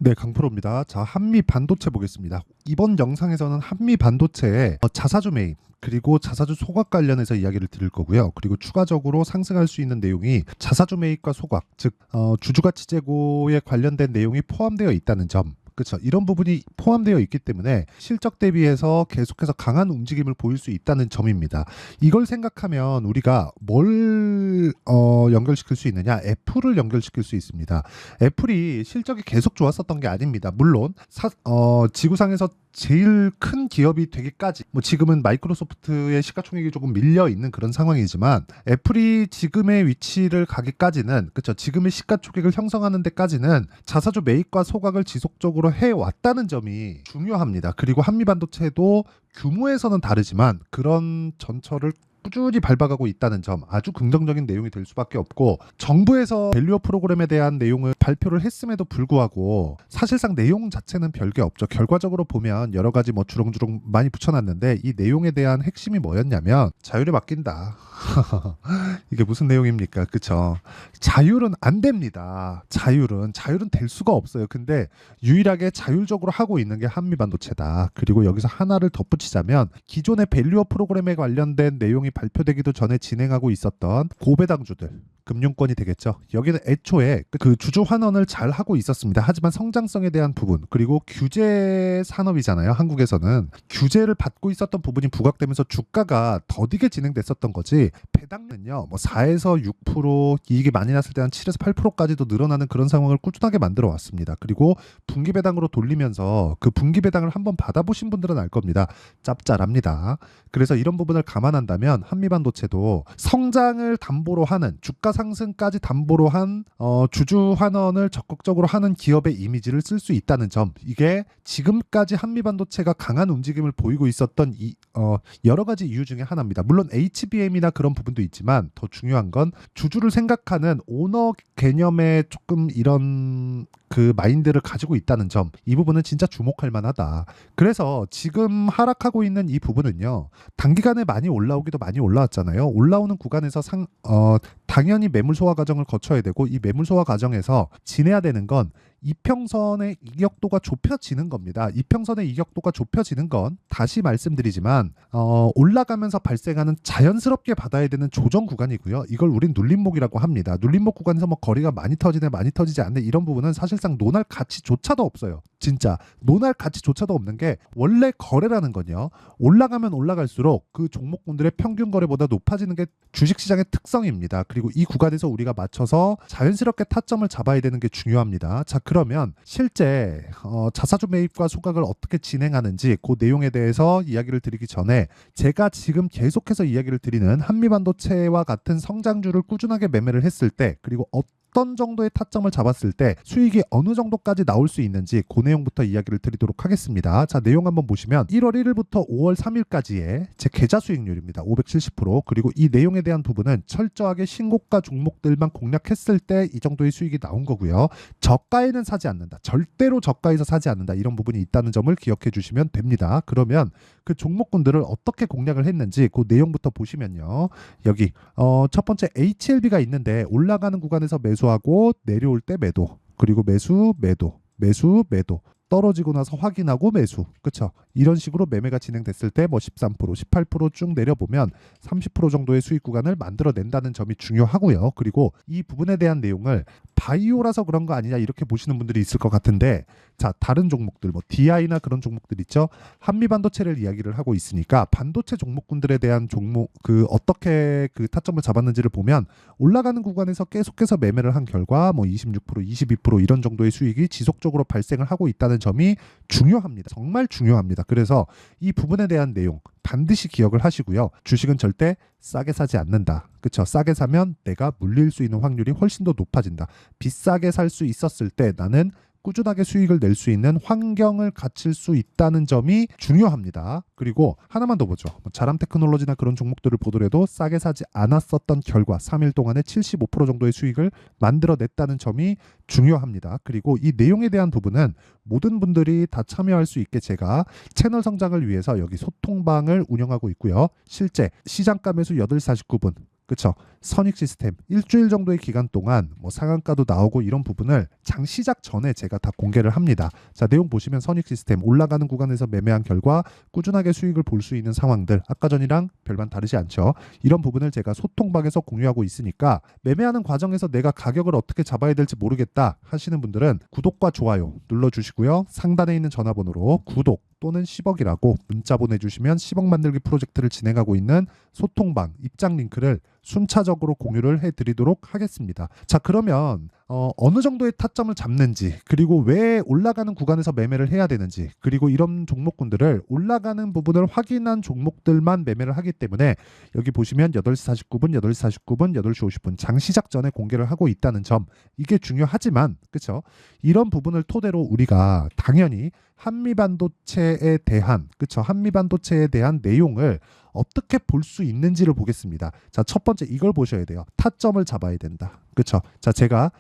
네, 강프로입니다. 자, 한미 반도체 보겠습니다. 이번 영상에서는 한미 반도체의 자사주 매입 그리고 자사주 소각 관련해서 이야기를 드릴 거고요. 그리고 추가적으로 상승할 수 있는 내용이 자사주 매입과 소각, 즉 주주가치 제고에 관련된 내용이 포함되어 있다는 점. 그렇죠. 이런 부분이 포함되어 있기 때문에 실적 대비해서 계속해서 강한 움직임을 보일 수 있다는 점입니다. 이걸 생각하면 우리가 뭘 연결시킬 수 있느냐? 애플을 연결시킬 수 있습니다. 애플이 실적이 계속 좋았었던 게 아닙니다. 물론 지구상에서 제일 큰 기업이 되기까지 지금은 마이크로소프트의 시가총액이 조금 밀려 있는 그런 상황이지만 애플이 지금의 위치를 가기까지는 그렇죠. 지금의 시가총액을 형성하는 데까지는 자사주 매입과 소각을 지속적으로 해왔다는 점이 중요합니다. 그리고 한미반도체도 규모에서는 다르지만 그런 전철을 꾸준히 밟아가고 있다는 점 아주 긍정적인 내용이 될 수밖에 없고, 정부에서 밸류업 프로그램에 대한 내용을 발표를 했음에도 불구하고 사실상 내용 자체는 별게 없죠. 결과적으로 보면 여러 가지 주렁주렁 많이 붙여놨는데 이 내용에 대한 핵심이 뭐였냐면 자율에 맡긴다. 이게 무슨 내용입니까? 그쵸? 자율은 안 됩니다. 자율은 될 수가 없어요. 근데 유일하게 자율적으로 하고 있는 게 한미반도체다. 그리고 여기서 하나를 덧붙이자면 기존의 밸류업 프로그램에 관련된 내용이 발표되기도 전에 진행하고 있었던 고배당주들, 금융권이 되겠죠. 여기는 애초에 그 주주 환원을 잘 하고 있었습니다. 하지만 성장성에 대한 부분, 그리고 규제 산업이잖아요. 한국에서는 규제를 받고 있었던 부분이 부각되면서 주가가 더디게 진행됐었던 거지, 배당은요 4에서 6%, 이익이 많이 났을 때 한 7에서 8%까지도 늘어나는 그런 상황을 꾸준하게 만들어 왔습니다. 그리고 분기 배당으로 돌리면서 그 분기 배당을 한번 받아보신 분들은 알 겁니다. 짭짤합니다. 그래서 이런 부분을 감안한다면 한미반도체도 성장을 담보로 하는, 주가 상승까지 담보로 한 주주 환원을 적극적으로 하는 기업의 이미지를 쓸 수 있다는 점, 이게 지금까지 한미반도체가 강한 움직임을 보이고 있었던 여러 가지 이유 중에 하나입니다. 물론 HBM이나 그런 부분도 있지만 더 중요한 건 주주를 생각하는 오너 개념의 조금 이런 그 마인드를 가지고 있다는 점, 이 부분은 진짜 주목할 만하다. 그래서 지금 하락하고 있는 이 부분은요, 단기간에 많이 올라오기도 많이 올라왔잖아요. 올라오는 구간에서 당연히 매물 소화 과정을 거쳐야 되고, 이 매물 소화 과정에서 지내야 되는 건 이평선의 이격도가 좁혀지는 겁니다. 이평선의 이격도가 좁혀지는 건 다시 말씀드리지만 올라가면서 발생하는, 자연스럽게 받아야 되는 조정 구간이고요. 이걸 우린 눌림목이라고 합니다. 눌림목 구간에서 거리가 많이 터지네 많이 터지지 않네 이런 부분은 사실상 논할 가치조차도 없어요. 진짜 논할 가치조차도 없는 게, 원래 거래라는 건요, 올라가면 올라갈수록 그 종목군들의 평균 거래보다 높아지는 게 주식시장의 특성입니다. 그리고 이 구간에서 우리가 맞춰서 자연스럽게 타점을 잡아야 되는 게 중요합니다. 자, 그러면 실제 자사주 매입과 소각을 어떻게 진행하는지 그 내용에 대해서 이야기를 드리기 전에, 제가 지금 계속해서 이야기를 드리는 한미반도체와 같은 성장주를 꾸준하게 매매를 했을 때, 그리고 어떤 정도의 타점을 잡았을 때 수익이 어느 정도까지 나올 수 있는지 그 내용부터 이야기를 드리도록 하겠습니다. 자, 내용 한번 보시면 1월 1일부터 5월 3일까지의 제 계좌 수익률입니다. 570%. 그리고 이 내용에 대한 부분은 철저하게 신고가 종목들만 공략했을 때 이 정도의 수익이 나온 거고요. 저가에는 사지 않는다. 절대로 저가에서 사지 않는다. 이런 부분이 있다는 점을 기억해 주시면 됩니다. 그러면 그 종목군들을 어떻게 공략을 했는지 그 내용부터 보시면요. 여기 첫 번째 HLB가 있는데, 올라가는 구간에서 매수하고 내려올 때 매도, 그리고 매수 매도, 매수 매도, 떨어지고 나서 확인하고 매수. 그쵸? 이런 식으로 매매가 진행됐을 때 13%, 18% 쭉 내려보면 30% 정도의 수익 구간을 만들어낸다는 점이 중요하고요. 그리고 이 부분에 대한 내용을 바이오라서 그런 거 아니냐 이렇게 보시는 분들이 있을 것 같은데, 자, 다른 종목들 DI나 그런 종목들 있죠. 한미반도체를 이야기를 하고 있으니까 반도체 종목군들에 대한 종목 어떻게 그 타점을 잡았는지를 보면, 올라가는 구간에서 계속해서 매매를 한 결과 26%, 22% 이런 정도의 수익이 지속적으로 발생을 하고 있다는 점이 중요합니다. 정말 중요합니다. 그래서 이 부분에 대한 내용 반드시 기억을 하시고요. 주식은 절대 싸게 사지 않는다. 그쵸? 싸게 사면 내가 물릴 수 있는 확률이 훨씬 더 높아진다. 비싸게 살 수 있었을 때 나는 꾸준하게 수익을 낼 수 있는 환경을 갖출 수 있다는 점이 중요합니다. 그리고 하나만 더 보죠. 자람테크놀로지나 그런 종목들을 보더라도 싸게 사지 않았었던 결과 3일 동안에 75% 정도의 수익을 만들어냈다는 점이 중요합니다. 그리고 이 내용에 대한 부분은 모든 분들이 다 참여할 수 있게 제가 채널 성장을 위해서 여기 소통방을 운영하고 있고요. 실제 시장가 매수 8시 49분, 그쵸? 선익 시스템 일주일 정도의 기간 동안 뭐 상한가도 나오고 이런 부분을 장 시작 전에 제가 다 공개를 합니다. 자, 내용 보시면 선익 시스템 올라가는 구간에서 매매한 결과 꾸준하게 수익을 볼 수 있는 상황들, 아까 전이랑 별반 다르지 않죠. 이런 부분을 제가 소통방에서 공유하고 있으니까 매매하는 과정에서 내가 가격을 어떻게 잡아야 될지 모르겠다 하시는 분들은 구독과 좋아요 눌러주시고요. 상단에 있는 전화번호로 구독 또는 10억이라고 문자 보내주시면 10억 만들기 프로젝트를 진행하고 있는 소통방 입장 링크를 순차적으로 공유를 해드리도록 하겠습니다. 자, 그러면 어느 정도의 타점을 잡는지, 그리고 왜 올라가는 구간에서 매매를 해야 되는지, 그리고 이런 종목군들을 올라가는 부분을 확인한 종목들만 매매를 하기 때문에 여기 보시면 8시 49분, 8시 49분, 8시 50분 장 시작 전에 공개를 하고 있다는 점, 이게 중요하지만 그렇죠? 이런 부분을 토대로 우리가 당연히 한미반도체에 대한 그렇죠? 한미반도체에 대한 내용을 어떻게 볼 수 있는지를 보겠습니다. 자, 첫 번째 이걸 보셔야 돼요. 타점을 잡아야 된다. 그렇죠? 자, 제가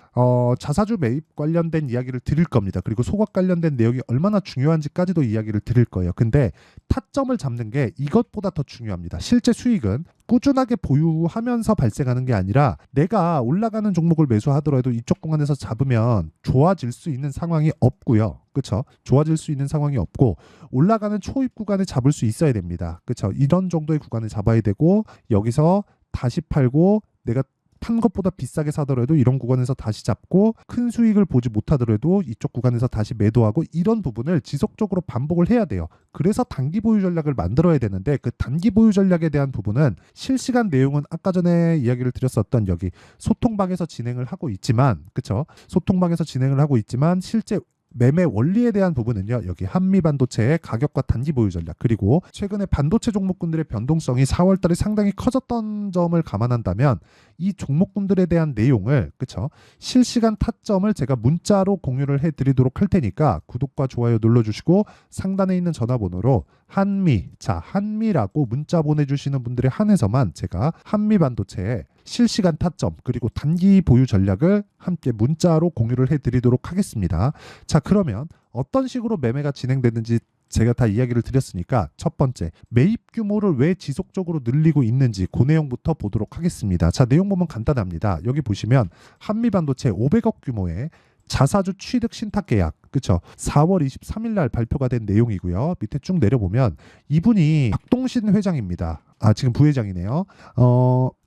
자사주 매입 관련된 이야기를 드릴 겁니다. 그리고 소각 관련된 내용이 얼마나 중요한지까지도 이야기를 드릴 거예요. 근데 타점을 잡는 게 이것보다 더 중요합니다. 실제 수익은 꾸준하게 보유하면서 발생하는 게 아니라 내가 올라가는 종목을 매수하더라도 이쪽 구간에서 잡으면 좋아질 수 있는 상황이 없고요. 그렇죠? 좋아질 수 있는 상황이 없고 올라가는 초입 구간에 잡을 수 있어야 됩니다. 그렇죠? 이런 정도의 구간에 잡아야 되고 여기서 다시 팔고 내가 판 것보다 비싸게 사더라도 이런 구간에서 다시 잡고 큰 수익을 보지 못하더라도 이쪽 구간에서 다시 매도하고 이런 부분을 지속적으로 반복을 해야 돼요. 그래서 단기 보유 전략을 만들어야 되는데 그 단기 보유 전략에 대한 부분은 실시간 내용은 아까 전에 이야기를 드렸었던 여기 소통방에서 진행을 하고 있지만 그쵸? 소통방에서 진행을 하고 있지만 실제 매매 원리에 대한 부분은요. 여기 한미반도체의 가격과 단기 보유 전략 그리고 최근에 반도체 종목군들의 변동성이 4월 달에 상당히 커졌던 점을 감안한다면 이 종목군들에 대한 내용을 그쵸 실시간 타점을 제가 문자로 공유를 해드리도록 할 테니까 구독과 좋아요 눌러주시고 상단에 있는 전화번호로 한미라고 문자 보내주시는 분들에 한해서만 제가 한미반도체의 실시간 타점 그리고 단기 보유 전략을 함께 문자로 공유를 해드리도록 하겠습니다. 자, 그러면 어떤 식으로 매매가 진행되는지 제가 다 이야기를 드렸으니까 첫 번째 매입 규모를 왜 지속적으로 늘리고 있는지 그 내용부터 보도록 하겠습니다. 자, 내용 보면 간단합니다. 여기 보시면 한미반도체 500억 규모의 자사주 취득 신탁 계약 그쵸 4월 23일 날 발표가 된 내용이고요. 밑에 쭉 내려보면 이분이 박동신 회장입니다. 지금 부회장이네요.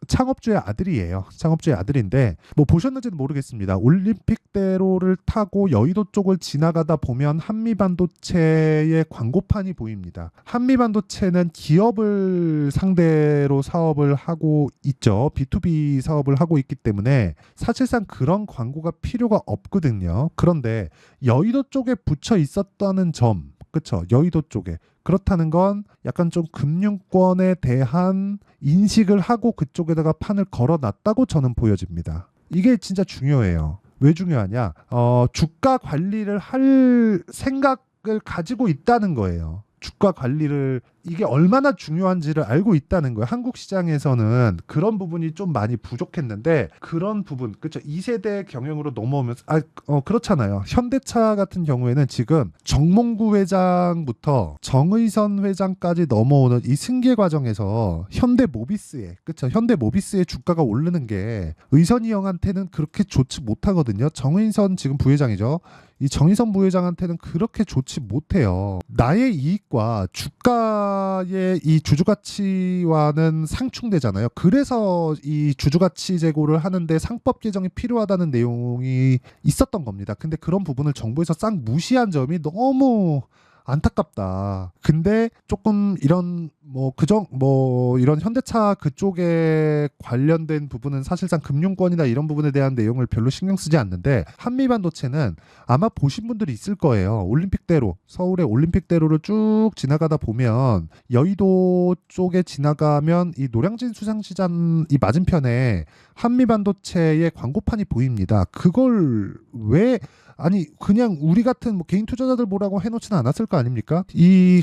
창업주의 아들이에요. 창업주의 아들인데 뭐 보셨는지는 모르겠습니다. 올림픽대로를 타고 여의도 쪽을 지나가다 보면 한미반도체의 광고판이 보입니다. 한미반도체는 기업을 상대로 사업을 하고 있죠. B2B 사업을 하고 있기 때문에 사실상 그런 광고가 필요가 없거든요. 그런데 여의도 쪽에 붙여 있었다는 점 그쵸 여의도 쪽에 그렇다는 건 약간 좀 금융권에 대한 인식을 하고 그쪽에다가 판을 걸어놨다고 저는 보여집니다. 이게 진짜 중요해요. 왜 중요하냐? 주가 관리를 할 생각을 가지고 있다는 거예요. 주가 관리를 이게 얼마나 중요한지를 알고 있다는 거예요. 한국 시장에서는 그런 부분이 좀 많이 부족했는데 그런 부분 그렇죠. 2세대 경영으로 넘어오면서 그렇잖아요. 현대차 같은 경우에는 지금 정몽구 회장부터 정의선 회장까지 넘어오는 이 승계 과정에서 현대모비스의 그렇죠. 현대모비스의 주가가 오르는 게 의선이 형한테는 그렇게 좋지 못하거든요. 정의선 지금 부회장이죠. 이 정의선 부회장한테는 그렇게 좋지 못해요. 나의 이익과 주가의 이 주주가치와는 상충되잖아요. 그래서 이 주주가치 제고를 하는데 상법 개정이 필요하다는 내용이 있었던 겁니다. 근데 그런 부분을 정부에서 싹 무시한 점이 너무 안타깝다. 근데 조금 이런 이런 현대차 그쪽에 관련된 부분은 사실상 금융권이나 이런 부분에 대한 내용을 별로 신경 쓰지 않는데 한미반도체는 아마 보신 분들이 있을 거예요. 올림픽대로 서울의 올림픽대로를 쭉 지나가다 보면 여의도 쪽에 지나가면 이 노량진 수산시장 이 맞은편에 한미반도체의 광고판이 보입니다. 그걸 왜 그냥 우리 같은 개인 투자자들 보라고 해놓지는 않았을 거 아닙니까? 이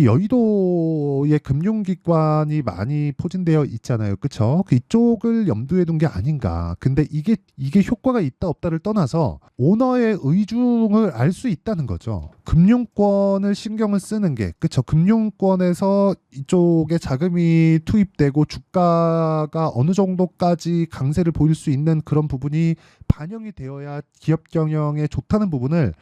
여의도의 우리의 금융기관이 많이 포진되어 있잖아요. 그쵸? 이쪽을 염두에 둔 게 아닌가. 근데 이게 효과가 있다 없다를 떠나서 오너의 의중을 알 수 있다는 거죠. 금융권을 신경을 쓰는 게, 그쵸? 금융권에서 이쪽에 자금이 투입되고 주가가 어느 정도까지 강세를 보일 수 있는 그런 부분이 반영이 되어야 기업 경영에 좋다는 부분을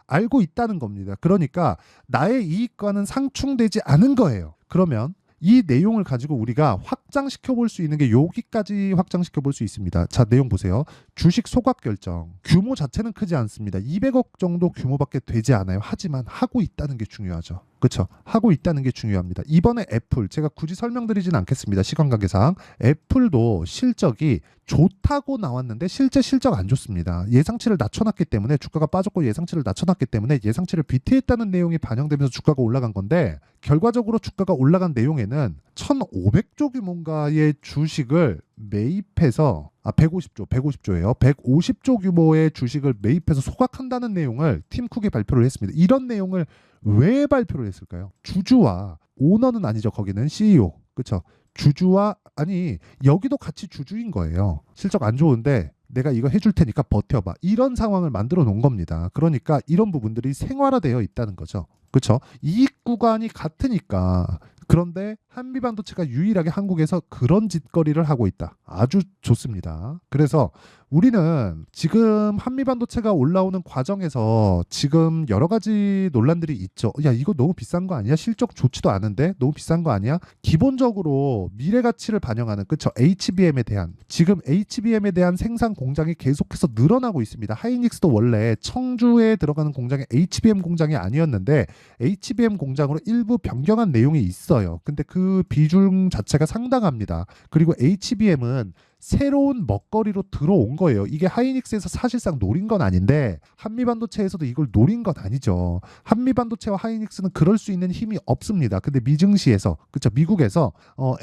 알고 있다는 겁니다. 그러니까 나의 이익과는 상충되지 않은 거예요. 그러면 이 내용을 가지고 우리가 확장시켜 볼 수 있는 게 여기까지 확장시켜 볼 수 있습니다. 자, 내용 보세요. 주식 소각 결정. 규모 자체는 크지 않습니다. 200억 정도 규모밖에 되지 않아요. 하지만 하고 있다는 게 중요하죠. 그렇죠? 하고 있다는 게 중요합니다. 이번에 애플, 제가 굳이 설명드리진 않겠습니다. 시간 관계상. 애플도 실적이 좋다고 나왔는데 실제 실적 안 좋습니다. 예상치를 낮춰놨기 때문에 주가가 빠졌고 예상치를 낮춰놨기 때문에 예상치를 비트했다는 내용이 반영되면서 주가가 올라간 건데 결과적으로 주가가 올라간 내용에는 1,500조 규모가의 주식을 매입해서 150조예요. 150조 규모의 주식을 매입해서 소각한다는 내용을 팀 쿡이 발표를 했습니다. 이런 내용을 왜 발표를 했을까요? 주주와 오너는 아니죠. 거기는 CEO. 그렇죠? 주주와 아니 여기도 같이 주주인 거예요. 실적 안 좋은데 내가 이거 해줄 테니까 버텨봐. 이런 상황을 만들어 놓은 겁니다. 그러니까 이런 부분들이 생활화되어 있다는 거죠. 그렇죠? 이익 구간이 같으니까. 그런데 한미반도체가 유일하게 한국에서 그런 짓거리를 하고 있다. 아주 좋습니다. 그래서 우리는 지금 한미반도체가 올라오는 과정에서 지금 여러 가지 논란들이 있죠. 야, 이거 너무 비싼 거 아니야? 실적 좋지도 않은데 너무 비싼 거 아니야? 기본적으로 미래 가치를 반영하는 그쵸? HBM에 대한 지금 HBM에 대한 생산 공장이 계속해서 늘어나고 있습니다. 하이닉스도 원래 청주에 들어가는 공장이 HBM 공장이 아니었는데 HBM 공장으로 일부 변경한 내용이 있어요. 근데 그 비중 자체가 상당합니다. 그리고 HBM은 새로운 먹거리로 들어온 거예요. 이게 하이닉스에서 사실상 노린 건 아닌데 한미반도체에서도 이걸 노린 건 아니죠. 한미반도체와 하이닉스는 그럴 수 있는 힘이 없습니다. 근데 미증시에서 그쵸 미국에서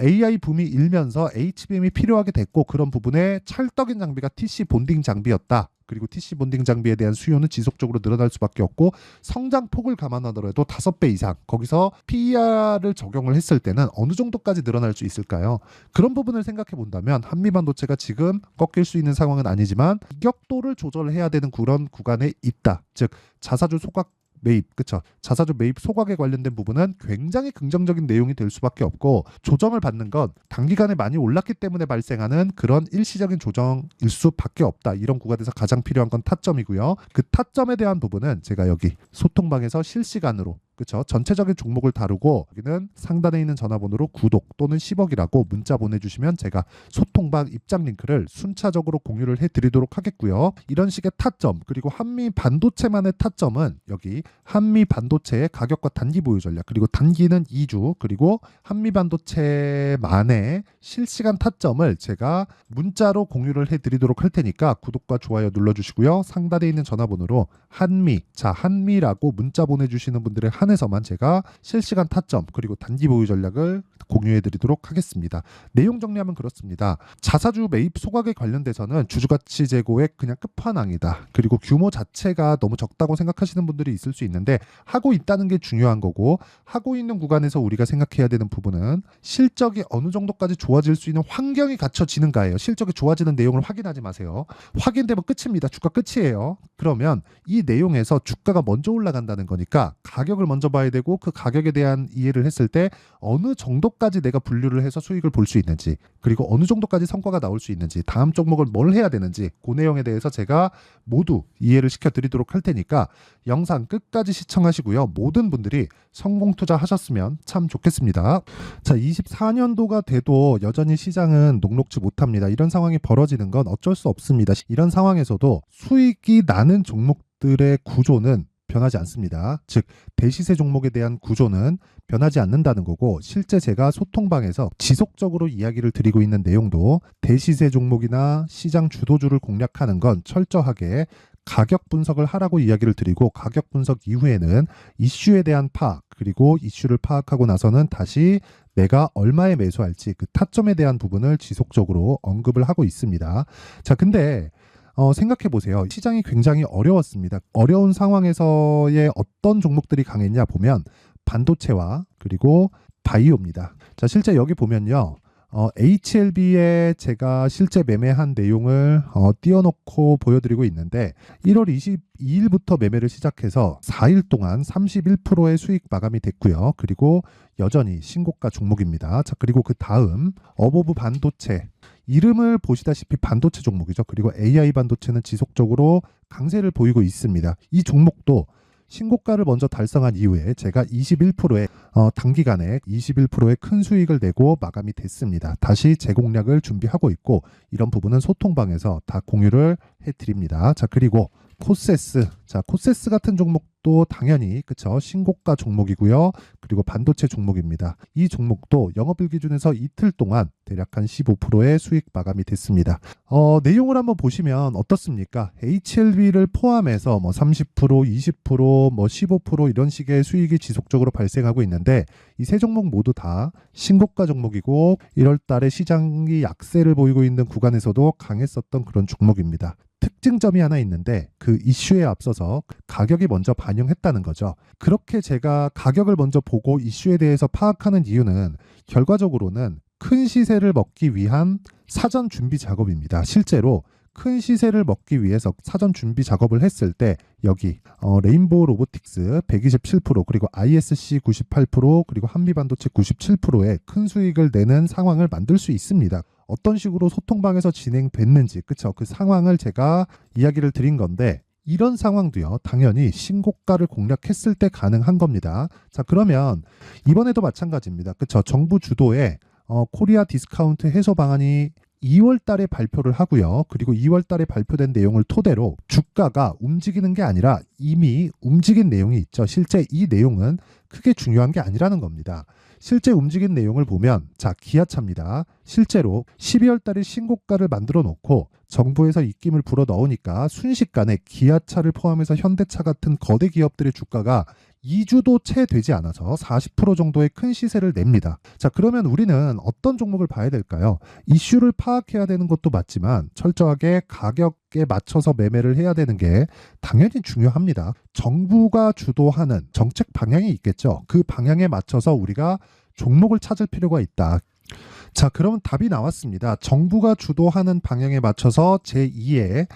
AI 붐이 일면서 HBM이 필요하게 됐고 그런 부분에 찰떡인 장비가 TC 본딩 장비였다. 그리고 TC 본딩 장비에 대한 수요는 지속적으로 늘어날 수밖에 없고 성장폭을 감안하더라도 5배 이상 거기서 PER을 적용을 했을 때는 어느 정도까지 늘어날 수 있을까요? 그런 부분을 생각해 본다면 한미반도체가 지금 꺾일 수 있는 상황은 아니지만 가격도를 조절해야 되는 그런 구간에 있다. 즉 자사주 소각 매입, 그쵸? 자사주 매입 소각에 관련된 부분은 굉장히 긍정적인 내용이 될 수밖에 없고 조정을 받는 건 단기간에 많이 올랐기 때문에 발생하는 그런 일시적인 조정일 수밖에 없다. 이런 구간에서 가장 필요한 건 타점이고요. 그 타점에 대한 부분은 제가 여기 소통방에서 실시간으로 그렇죠. 전체적인 종목을 다루고 여기는 상단에 있는 전화번호로 구독 또는 10억이라고 문자 보내주시면 제가 소통방 입장 링크를 순차적으로 공유를 해드리도록 하겠고요. 이런 식의 타점 그리고 한미 반도체만의 타점은 여기 한미 반도체의 가격과 단기 보유 전략 그리고 단기는 2주 그리고 한미 반도체만의 실시간 타점을 제가 문자로 공유를 해드리도록 할 테니까 구독과 좋아요 눌러주시고요. 상단에 있는 전화번호로 한미라고 문자 보내주시는 분들의 한해서만 제가 실시간 타점 그리고 단기 보유 전략을 공유해 드리도록 하겠습니다. 내용 정리하면 그렇습니다. 자사주 매입 소각에 관련돼서는 주주가치 제고의 그냥 끝판왕이다. 그리고 규모 자체가 너무 적다고 생각하시는 분들이 있을 수 있는데 하고 있다는 게 중요한 거고 하고 있는 구간에서 우리가 생각해야 되는 부분은 실적이 어느 정도까지 좋아질 수 있는 환경이 갖춰지는가예요. 실적이 좋아지는 내용을 확인하지 마세요. 확인되면 끝입니다. 주가 끝이에요. 그러면 이 내용에서 주가가 먼저 올라간다는 거니까 가격을 먼저 봐야 되고 그 가격에 대한 이해를 했을 때 어느 정도까지 내가 분류를 해서 수익을 볼 수 있는지 그리고 어느 정도까지 성과가 나올 수 있는지 다음 종목을 뭘 해야 되는지 그 내용에 대해서 제가 모두 이해를 시켜드리도록 할 테니까 영상 끝까지 시청하시고요. 모든 분들이 성공 투자하셨으면 참 좋겠습니다. 자, 24년도가 돼도 여전히 시장은 녹록지 못합니다. 이런 상황이 벌어지는 건 어쩔 수 없습니다. 이런 상황에서도 수익이 나는 종목들의 구조는 변하지 않습니다. 즉 대시세 종목에 대한 구조는 변하지 않는다는 거고 실제 제가 소통방에서 지속적으로 이야기를 드리고 있는 내용도 대시세 종목이나 시장 주도주를 공략하는 건 철저하게 가격 분석을 하라고 이야기를 드리고 가격 분석 이후에는 이슈에 대한 파악 그리고 이슈를 파악하고 나서는 다시 내가 얼마에 매수할지 그 타점에 대한 부분을 지속적으로 언급을 하고 있습니다. 자, 근데 생각해 보세요. 시장이 굉장히 어려웠습니다. 어려운 상황에서의 어떤 종목들이 강했냐 보면 반도체와 그리고 바이오입니다. 자, 실제 여기 보면요. HLB에 제가 실제 매매한 내용을 띄워놓고 보여드리고 있는데 1월 22일부터 매매를 시작해서 4일 동안 31%의 수익 마감이 됐고요. 그리고 여전히 신고가 종목입니다. 자, 그리고 그 다음 어보브 반도체, 이름을 보시다시피 반도체 종목이죠. 그리고 AI 반도체는 지속적으로 강세를 보이고 있습니다. 이 종목도 신고가를 먼저 달성한 이후에 제가 21%의 단기간에 21%의 큰 수익을 내고 마감이 됐습니다. 다시 재공략을 준비하고 있고 이런 부분은 소통방에서 다 공유를 해드립니다. 자, 그리고 코세스, 자, 코세스 같은 종목도 당연히 그쵸, 신고가 종목이고요. 그리고 반도체 종목입니다. 이 종목도 영업일 기준에서 이틀 동안 대략 한 15%의 수익 마감이 됐습니다. 내용을 한번 보시면 어떻습니까? HLB를 포함해서 뭐 30%, 20%, 뭐 15% 이런 식의 수익이 지속적으로 발생하고 있는데 이 세 종목 모두 다 신고가 종목이고 1월 달에 시장이 약세를 보이고 있는 구간에서도 강했었던 그런 종목입니다. 특징점이 하나 있는데 그 이슈에 앞서서 가격이 먼저 반영했다는 거죠. 그렇게 제가 가격을 먼저 보고 이슈에 대해서 파악하는 이유는 결과적으로는 큰 시세를 먹기 위한 사전 준비 작업입니다. 실제로 큰 시세를 먹기 위해서 사전 준비 작업을 했을 때 여기 레인보우 로보틱스 127% 그리고 ISC 98% 그리고 한미반도체 97%의 큰 수익을 내는 상황을 만들 수 있습니다. 어떤 식으로 소통방에서 진행됐는지 그쵸, 그 상황을 제가 이야기를 드린 건데 이런 상황도요 당연히 신고가를 공략했을 때 가능한 겁니다. 자, 그러면 이번에도 마찬가지입니다. 그쵸, 정부 주도의 코리아 디스카운트 해소 방안이 2월 달에 발표를 하고요. 그리고 2월 달에 발표된 내용을 토대로 주가가 움직이는 게 아니라 이미 움직인 내용이 있죠. 실제 이 내용은 크게 중요한 게 아니라는 겁니다. 실제 움직인 내용을 보면 자, 기아차입니다. 실제로 12월 달에 신고가를 만들어 놓고 정부에서 입김을 불어 넣으니까 순식간에 기아차를 포함해서 현대차 같은 거대 기업들의 주가가 2주도 채 되지 않아서 40% 정도의 큰 시세를 냅니다. 자, 그러면 우리는 어떤 종목을 봐야 될까요? 이슈를 파악해야 되는 것도 맞지만 철저하게 가격에 맞춰서 매매를 해야 되는 게 당연히 중요합니다. 정부가 주도하는 정책 방향이 있겠죠. 그 방향에 맞춰서 우리가 종목을 찾을 필요가 있다. 자, 그러면 답이 나왔습니다. 정부가 주도하는 방향에 맞춰서 제2의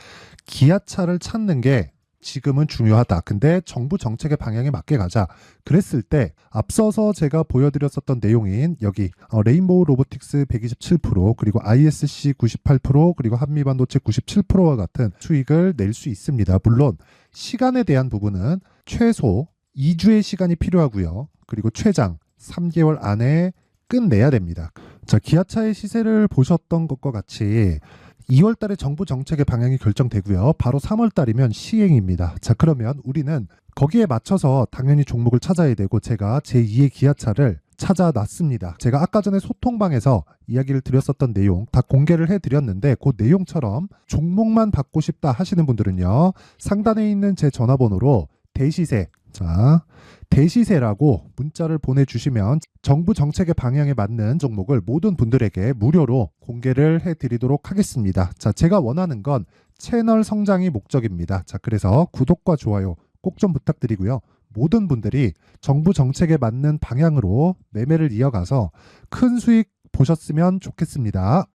기아차를 찾는 게 지금은 중요하다. 근데 정부 정책의 방향에 맞게 가자. 그랬을 때 앞서서 제가 보여드렸었던 내용인 여기 레인보우 로보틱스 127% 그리고 ISC 98% 그리고 한미반도체 97%와 같은 수익을 낼 수 있습니다. 물론 시간에 대한 부분은 최소 2주의 시간이 필요하고요. 그리고 최장 3개월 안에 끝내야 됩니다. 자, 기아차의 시세를 보셨던 것과 같이 2월 달에 정부 정책의 방향이 결정되고요. 바로 3월 달이면 시행입니다. 자, 그러면 우리는 거기에 맞춰서 당연히 종목을 찾아야 되고 제가 제2의 기아차를 찾아놨습니다. 제가 아까 전에 소통방에서 이야기를 드렸었던 내용 다 공개를 해드렸는데 그 내용처럼 종목만 받고 싶다 하시는 분들은요. 상단에 있는 제 전화번호로 대시세, 자, 대시세라고 문자를 보내주시면 정부 정책의 방향에 맞는 종목을 모든 분들에게 무료로 공개를 해드리도록 하겠습니다. 자, 제가 원하는 건 채널 성장이 목적입니다. 자, 그래서 구독과 좋아요 꼭 좀 부탁드리고요. 모든 분들이 정부 정책에 맞는 방향으로 매매를 이어가서 큰 수익 보셨으면 좋겠습니다.